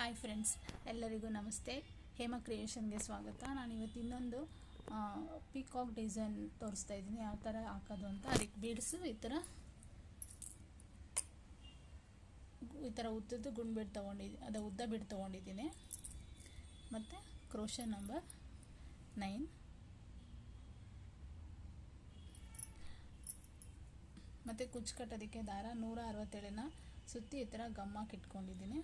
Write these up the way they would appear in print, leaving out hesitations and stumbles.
Hi friends, ಎಲ್ಲರಿಗೂ ನಮಸ್ತೆ. ಹೇಮಾ ಕ್ರಿಯೇಷನ್ಗೆ ಸ್ವಾಗತ. ನಾನು ಇವತ್ತು ಇನ್ನೊಂದು ಪೀಕಾಕ್ ಡಿಸೈನ್ ತೋರಿಸ್ತಾ ಇದ್ದೀನಿ, ಯಾವ ಥರ ಹಾಕೋದು ಅಂತ. ಅದಕ್ಕೆ ಬೀಡ್ಸು ಈ ಥರ ಉದ್ದದ್ದು ಗುಂಡು ಬಿಡ್ ತೊಗೊಂಡಿದ್ದೀನಿ, ಅದು ಉದ್ದ ಬಿಡ್ ತೊಗೊಂಡಿದ್ದೀನಿ. ಮತ್ತು ಕ್ರೋಶೆ ನಂಬರ್ 9 ಮತ್ತು ಕುಚ್ಚು ಕಟ್ಟೋದಕ್ಕೆ ದಾರ 167ನ ಸುತ್ತಿ ಈ ಥರ ಗಮ್ಮಾಕಿ ಇಟ್ಕೊಂಡಿದ್ದೀನಿ.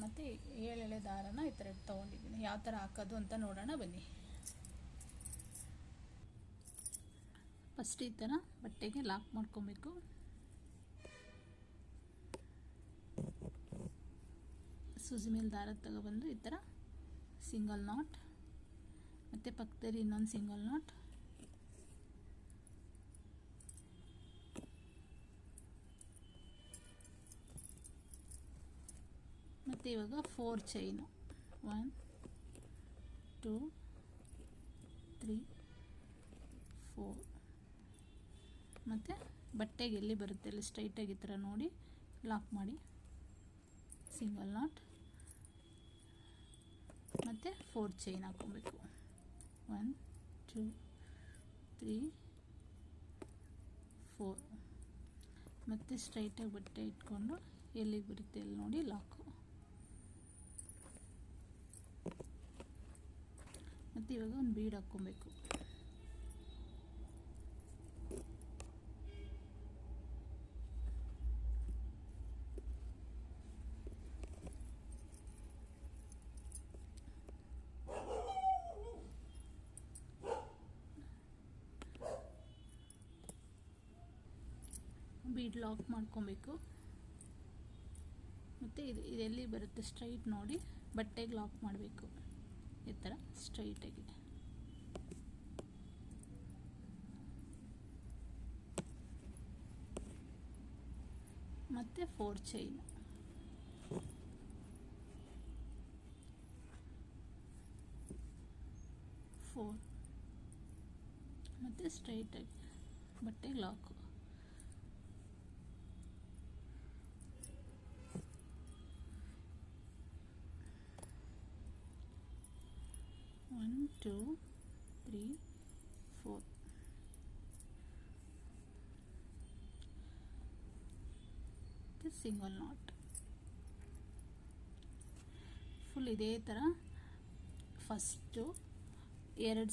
ಮತ್ತು 7 ಎಳೆ ದಾರನ ಈ ಥರ ತೊಗೊಂಡಿದ್ದೀನಿ. ಯಾವ ಥರ ಹಾಕೋದು ಅಂತ ನೋಡೋಣ ಬನ್ನಿ. ಫಸ್ಟ್ ಈ ಥರ ಬಟ್ಟೆಗೆ ಲಾಕ್ ಮಾಡ್ಕೊಬೇಕು. ಸೂಜಿ ಮೇಲೆ ದಾರ ತಗೊಬಂದು ಈ ಥರ ಸಿಂಗಲ್ ನಾಟ್, ಮತ್ತು ಪಕ್ಕದಲ್ಲಿ ಇನ್ನೊಂದು ಸಿಂಗಲ್ ನಾಟ್, ಮತ್ತು ಇವಾಗ 4 ಚೈನು 1 2 3 4 ಮತ್ತು ಬಟ್ಟೆಗೆ ಎಲ್ಲಿ ಬರುತ್ತೆ ಅಲ್ಲಿ ಸ್ಟ್ರೈಟಾಗಿ ಈ ಥರ ನೋಡಿ ಲಾಕ್ ಮಾಡಿ ಸಿಂಗಲ್ ನಾಟ್ ಮತ್ತು 4 ಚೈನ್ ಹಾಕ್ಕೊಬೇಕು. 1 2 3 4 ಮತ್ತು ಸ್ಟ್ರೈಟಾಗಿ ಬಟ್ಟೆ ಇಟ್ಕೊಂಡು ಎಲ್ಲಿಗೆ ಬರುತ್ತೆ ಅಲ್ಲಿ ನೋಡಿ ಲಾಕು. ಮತ್ತು ಇವಾಗ ಒಂದು ಬೀಡ್ ಹಾಕ್ಕೊಬೇಕು. ಬೀಡ್ ಲಾಕ್ ಮಾಡ್ಕೊಬೇಕು. ಮತ್ತು ಇದೆಲ್ಲಿ ಬರುತ್ತೆ ಸ್ಟ್ರೈಟ್ ನೋಡಿ ಬಟ್ಟೆಗೆ ಲಾಕ್ ಮಾಡಬೇಕು. ಈ ಥರ ಸ್ಟ್ರೈಟಾಗಿ ಮತ್ತು 4 ಚೈನ್, ಮತ್ತು ಸ್ಟ್ರೈಟಾಗಿ ಬಟ್ಟೆಗೆ ಲಾಕು. One, 2, 3, 4 single not. ಫುಲ್ ಇದೇ ಥರ ಫಸ್ಟು 2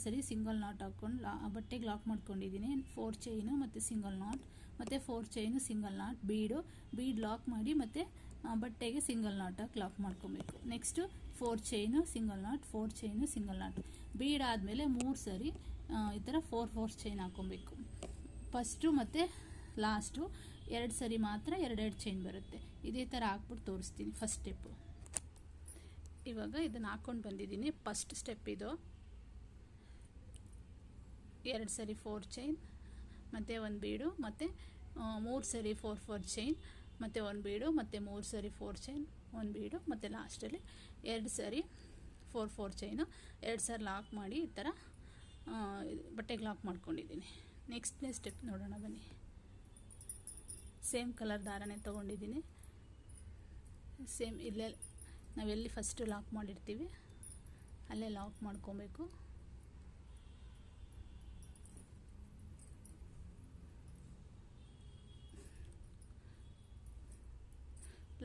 ಸರಿ ಸಿಂಗಲ್ ನಾಟ್ ಹಾಕ್ಕೊಂಡು ಬಟ್ಟೆಗೆ ಲಾಕ್ ಮಾಡ್ಕೊಂಡಿದ್ದೀನಿ. 4 ಚೈನು ಮತ್ತು ಸಿಂಗಲ್ ನಾಟ್, ಮತ್ತು 4 chain single knot, bead lock ಮಾಡಿ ಮತ್ತು ಬಟ್ಟೆಗೆ ಸಿಂಗಲ್ ನಾಟ್ ಹಾಕಿ ಲಾಕ್ ಮಾಡ್ಕೊಬೇಕು. Next 4 chain single knot, 4 chain single knot, bead ಆದಮೇಲೆ 3 ಸರಿ ಈ ಥರ 4 ಚೈನ್ ಹಾಕ್ಕೊಬೇಕು. ಫಸ್ಟು ಮತ್ತು ಲಾಸ್ಟು 2 ಸರಿ ಮಾತ್ರ 2 ಚೈನ್ ಬರುತ್ತೆ. ಇದೇ ಥರ ಹಾಕ್ಬಿಟ್ಟು ತೋರಿಸ್ತೀನಿ. ಫಸ್ಟ್ ಸ್ಟೆಪ್ಪು ಇವಾಗ ಇದನ್ನು ಹಾಕ್ಕೊಂಡು ಬಂದಿದ್ದೀನಿ. ಫಸ್ಟ್ ಸ್ಟೆಪ್ ಇದು 2 ಸರಿ 4 ಚೈನ್ ಮತ್ತು 1 ಬೀಡು, ಮತ್ತು 3 ಸರಿ 4 ಚೈನ್ ಮತ್ತು 1 ಬೀಡು, ಮತ್ತು 3 ಸರಿ 4 ಚೈನ್ 1 ಬೀಡು, ಮತ್ತು ಲಾಸ್ಟಲ್ಲಿ 2 ಸರಿ 4 ಚೈನು 2 ಸರಿ ಲಾಕ್ ಮಾಡಿ ಈ ಥರ ಬಟ್ಟೆಗೆ ಲಾಕ್ ಮಾಡ್ಕೊಂಡಿದ್ದೀನಿ. ನೆಕ್ಸ್ಟ್ನೇ ಸ್ಟೆಪ್ ನೋಡೋಣ ಬನ್ನಿ. ಸೇಮ್ ಕಲರ್ ದಾರನೇ ತೊಗೊಂಡಿದ್ದೀನಿ. ಸೇಮ್ ಇಲ್ಲೇ ನಾವೆಲ್ಲಿ ಫಸ್ಟು ಲಾಕ್ ಮಾಡಿರ್ತೀವಿ ಅಲ್ಲೇ ಲಾಕ್ ಮಾಡ್ಕೊಬೇಕು.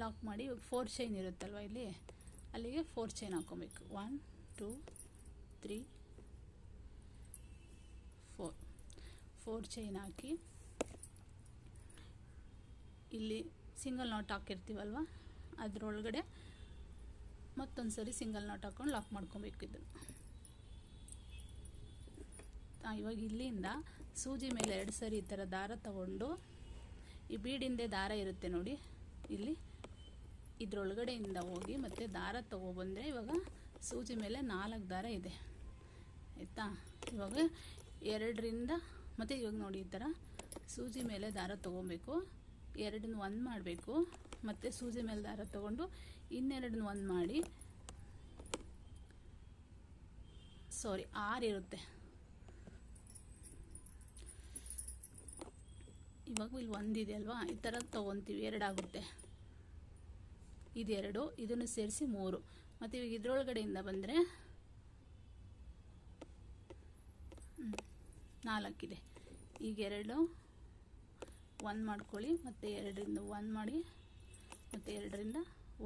ಲಾಕ್ ಮಾಡಿ ಇವಾಗ 4 ಚೈನ್ ಇರುತ್ತಲ್ವ ಇಲ್ಲಿ, ಅಲ್ಲಿಗೆ 4 ಚೈನ್ ಹಾಕ್ಕೊಬೇಕು. 1 2 3 4 ಚೈನ್ ಹಾಕಿ ಇಲ್ಲಿ ಸಿಂಗಲ್ ನಾಟ್ ಹಾಕಿರ್ತೀವಲ್ವ ಅದರೊಳಗಡೆ ಮತ್ತೊಂದು ಸರಿ ಸಿಂಗಲ್ ನಾಟ್ ಹಾಕ್ಕೊಂಡು ಲಾಕ್ ಮಾಡ್ಕೊಬೇಕು. ಇದನ್ನು ಇವಾಗ ಇಲ್ಲಿಂದ ಸೂಜಿ ಮೇಲೆ 2 ಸರಿ ಈ ಥರ ದಾರ ತಗೊಂಡು ಈ ಬೀಡಿಂದೆ ದಾರ ಇರುತ್ತೆ ನೋಡಿ ಇಲ್ಲಿ, ಇದರೊಳಗಡೆಯಿಂದ ಹೋಗಿ ಮತ್ತು ದಾರ ತೊಗೊಬಂದರೆ ಇವಾಗ ಸೂಜಿ ಮೇಲೆ 4 ದಾರ ಇದೆ ಆಯಿತಾ. ಇವಾಗ 2ರಿಂದ ಮತ್ತು ಇವಾಗ ನೋಡಿ ಈ ಥರ ಸೂಜಿ ಮೇಲೆ ದಾರ ತೊಗೊಬೇಕು. 2ನ್ನು 1 ಮಾಡಬೇಕು, ಮತ್ತು ಸೂಜಿ ಮೇಲೆ ದಾರ ತೊಗೊಂಡು ಇನ್ನೆರಡನ್ನು 1 ಮಾಡಿ, 6 ಇರುತ್ತೆ. ಇವಾಗ ಇಲ್ಲಿ ಒಂದಿದೆ ಅಲ್ವಾ, ಈ ಥರ ತೊಗೊತೀವಿ, 2 ಆಗುತ್ತೆ. ಇದು 2, ಇದನ್ನು ಸೇರಿಸಿ 3. ಮತ್ತು ಇವಾಗ ಇದರೊಳಗಡೆಯಿಂದ ಬಂದರೆ 4 ಇದೆ. ಈಗ 2 1 ಮಾಡ್ಕೊಳ್ಳಿ, ಮತ್ತು 2ರಿಂದ 1 ಮಾಡಿ, ಮತ್ತು 2ರಿಂದ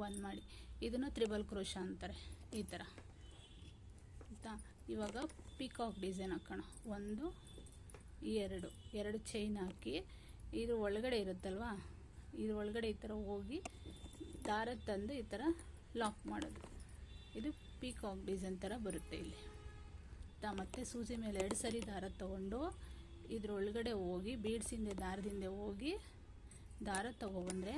1 ಮಾಡಿ. ಇದನ್ನು ತ್ರಿಬಲ್ ಕ್ರೋಶಾ ಅಂತಾರೆ ಈ ಥರ ಆಯಿತಾ. ಇವಾಗ ಪಿಕಾಕ್ ಡಿಸೈನ್ ಹಾಕೋಣ. 1 2 ಚೈನ್ ಹಾಕಿ ಇದು ಒಳಗಡೆ ಇರುತ್ತಲ್ವಾ, ಇದು ಒಳಗಡೆ ಈ ಥರ ಹೋಗಿ ದಾರ ತಂದು ಈ ಥರ ಲಾಕ್ ಮಾಡೋದು. ಇದು ಪಿಕಾಕ್ ಡಿಸೈನ್ ಥರ ಬರುತ್ತೆ ಇಲ್ಲಿ. ಮತ್ತು ಸೂಜಿ ಮೇಲೆ 2 ಸರಿ ದಾರ ತಗೊಂಡು ಇದ್ರೊಳಗಡೆ ಹೋಗಿ ಬೀಡ್ಸಿಂದೆ ದಾರದಿಂದ ಹೋಗಿ ದಾರ ತಗೊಬಂದರೆ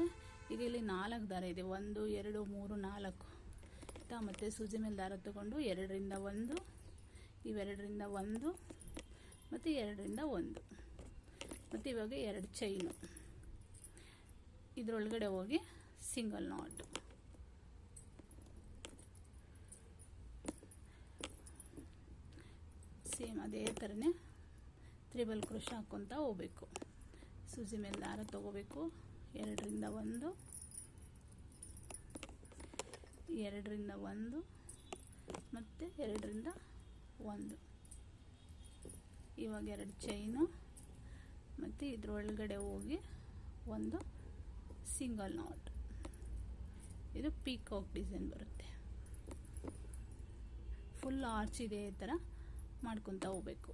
ಈಗ ಇಲ್ಲಿ 4 ದಾರ ಇದೆ. 1 2 3 4 ಮತ್ತು ಸೂಜಿ ಮೇಲೆ ದಾರ ತಗೊಂಡು 2ರಿಂದ 1, ಇವೆರಡರಿಂದ 1 ಮತ್ತು 2ರಿಂದ 1, ಮತ್ತು ಇವಾಗ 2 ಚೈನು ಇದರೊಳಗಡೆ ಹೋಗಿ ಸಿಂಗಲ್ ನಾಟ್. ಸೇಮ್ ಅದೇ ಥರನೇ ತ್ರಿಬಲ್ ಕ್ರೋಶಾ ಹಾಕ್ಕೊತಾ ಹೋಗ್ಬೇಕು. ಸೂಜಿ ಮೇಲೆ ದಾರ ತಗೋಬೇಕು, 2ರಿಂದ 1, 2ರಿಂದ 1 ಮತ್ತು 2ರಿಂದ 1. ಇವಾಗ 2 ಚೈನು ಮತ್ತು ಇದ್ರೊಳಗಡೆ ಹೋಗಿ ಒಂದು ಸಿಂಗಲ್ ನಾಟ್. ಇದು ಪೀಕಾಕ್ ಡಿಸೈನ್ ಬರುತ್ತೆ. ಫುಲ್ ಆರ್ಚ್ ಇದೆ, ಈ ಥರ ಮಾಡ್ಕೊತಾ ಹೋಗ್ಬೇಕು.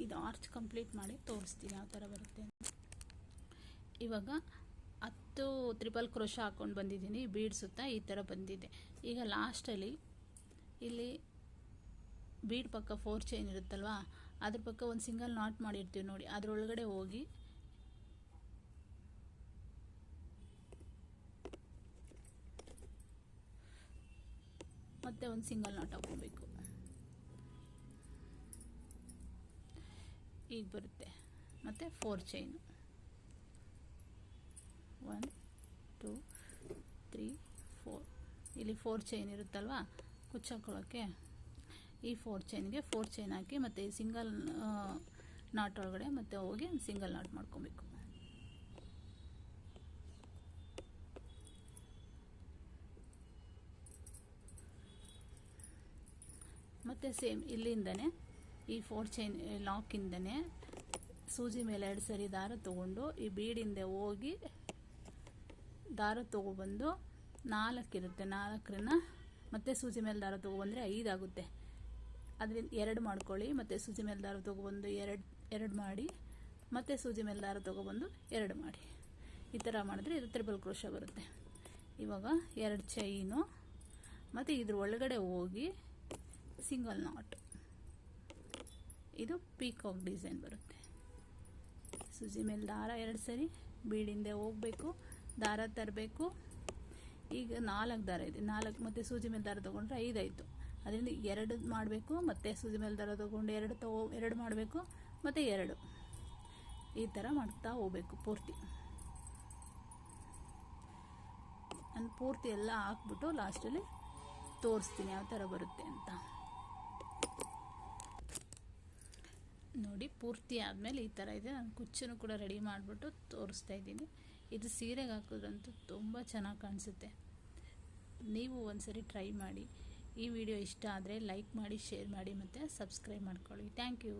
ಇದು ಆರ್ಚ್ ಕಂಪ್ಲೀಟ್ ಮಾಡಿ ತೋರಿಸ್ತೀನಿ ಯಾವ ಥರ ಬರುತ್ತೆ. ಇವಾಗ 10 ತ್ರಿಬಲ್ ಕ್ರೋಶಾ ಹಾಕ್ಕೊಂಡು ಬಂದಿದ್ದೀನಿ. ಬೀಡ್ ಸುತ್ತ ಈ ಥರ ಬಂದಿದೆ. ಈಗ ಲಾಸ್ಟಲ್ಲಿ ಇಲ್ಲಿ ಬೀಡ್ ಪಕ್ಕ 4 ಚೈನ್ ಇರುತ್ತಲ್ವಾ, ಅದ್ರ ಪಕ್ಕ ಒಂದು ಸಿಂಗಲ್ ನಾಟ್ ಮಾಡಿರ್ತೀವಿ ನೋಡಿ, ಅದರೊಳಗಡೆ ಹೋಗಿ ಮತ್ತೆ ಒಂದು ಸಿಂಗಲ್ ನಾಟ್ ಹಾಕೋಬೇಕು. ಈಗ ಬರುತ್ತೆ. ಮತ್ತು 4 ಚೈನು, 1 2 3 4. ಇಲ್ಲಿ 4 ಚೈನ್ ಇರುತ್ತಲ್ವಾ ಕುಚ್ಚಾಕೊಳ್ಳೋಕ್ಕೆ, ಈ 4 ಚೈನ್ಗೆ 4 ಚೈನ್ ಹಾಕಿ ಮತ್ತು ಈ ಸಿಂಗಲ್ ನಾಟ್ ಒಳಗಡೆ ಮತ್ತೆ ಹೋಗಿ ಸಿಂಗಲ್ ನಾಟ್ ಮಾಡ್ಕೊಬೇಕು. ಮತ್ತು ಸೇಮ್ ಇಲ್ಲಿಂದನೇ ಈ 4 ಚೈನ್ ಲಾಕಿಂದನೇ ಸೂಜಿ ಮೇಲೆ 2 ಸರಿ ದಾರ ತಗೊಂಡು ಈ ಬೀಡಿಂದ ಹೋಗಿ ದಾರ ತೊಗೊಬಂದು 4 ಇರುತ್ತೆ, 4ರಿಂದ ಮತ್ತೆ ಸೂಜಿ ಮೇಲೆ ದಾರ ತೊಗೊಬಂದರೆ 5 ಆಗುತ್ತೆ. ಅದರಿಂದ 2 ಮಾಡ್ಕೊಳ್ಳಿ, ಮತ್ತು ಸೂಜಿ ಮೇಲೆ ದಾರ ತೊಗೊಬಂದು 2 ಮಾಡಿ, ಮತ್ತು ಸೂಜಿ ಮೇಲೆ ದಾರ ತೊಗೊಬಂದು 2 ಮಾಡಿ. ಈ ಥರ ಮಾಡಿದ್ರೆ ಇದು ತ್ರಿಬಲ್ ಕ್ರೋಶಾ ಬರುತ್ತೆ. ಇವಾಗ 2 ಚೈನು ಮತ್ತು ಇದ್ರ ಒಳಗಡೆ ಹೋಗಿ ಸಿಂಗಲ್ ನಾಟ್. ಇದು ಪೀಕಾಕ್ ಡಿಸೈನ್ ಬರುತ್ತೆ. ಸೂಜಿ ಮೇಲೆ ದಾರ 2 ಸರಿ ಬೀಡಿಂದ ಹೋಗಬೇಕು, ದಾರ ತರಬೇಕು. ಈಗ 4 ದಾರ ಇದೆ, 4 ಮತ್ತು ಸೂಜಿ ಮೇಲೆ ದಾರ ತೊಗೊಂಡ್ರೆ 5 ಆಯಿತು. ಅದರಿಂದ 2 ಮಾಡಬೇಕು, ಮತ್ತು ಸೂಜಿ ಮೇಲೆ ದಾರ ತೊಗೊಂಡು 2 ಮಾಡಬೇಕು, ಮತ್ತು 2 ಈ ಥರ ಮಾಡ್ತಾ ಹೋಗಬೇಕು ಪೂರ್ತಿ. ನಾನು ಪೂರ್ತಿ ಎಲ್ಲ ಹಾಕ್ಬಿಟ್ಟು ಲಾಸ್ಟಲ್ಲಿ ತೋರಿಸ್ತೀನಿ ಯಾವ ಥರ ಬರುತ್ತೆ ಅಂತ. ನೋಡಿ ಪೂರ್ತಿ ಆದಮೇಲೆ ಈ ಥರ ಇದೆ. ನಾನು ಕುಚ್ಚನ್ನು ಕೂಡ ರೆಡಿ ಮಾಡಿಬಿಟ್ಟು ತೋರಿಸ್ತಾ ಇದ್ದೀನಿ. ಇದು ಸೀರೆಗೆ ಹಾಕೋದ್ರಂತೂ ತುಂಬ ಚೆನ್ನಾಗಿ ಕಾಣಿಸುತ್ತೆ. ನೀವು ಒಂದ್ಸರಿ ಟ್ರೈ ಮಾಡಿ. ಈ ವಿಡಿಯೋ ಇಷ್ಟ ಆದರೆ ಲೈಕ್ ಮಾಡಿ, ಶೇರ್ ಮಾಡಿ ಮತ್ತು ಸಬ್ಸ್ಕ್ರೈಬ್ ಮಾಡ್ಕೊಳ್ಳಿ. Thank you.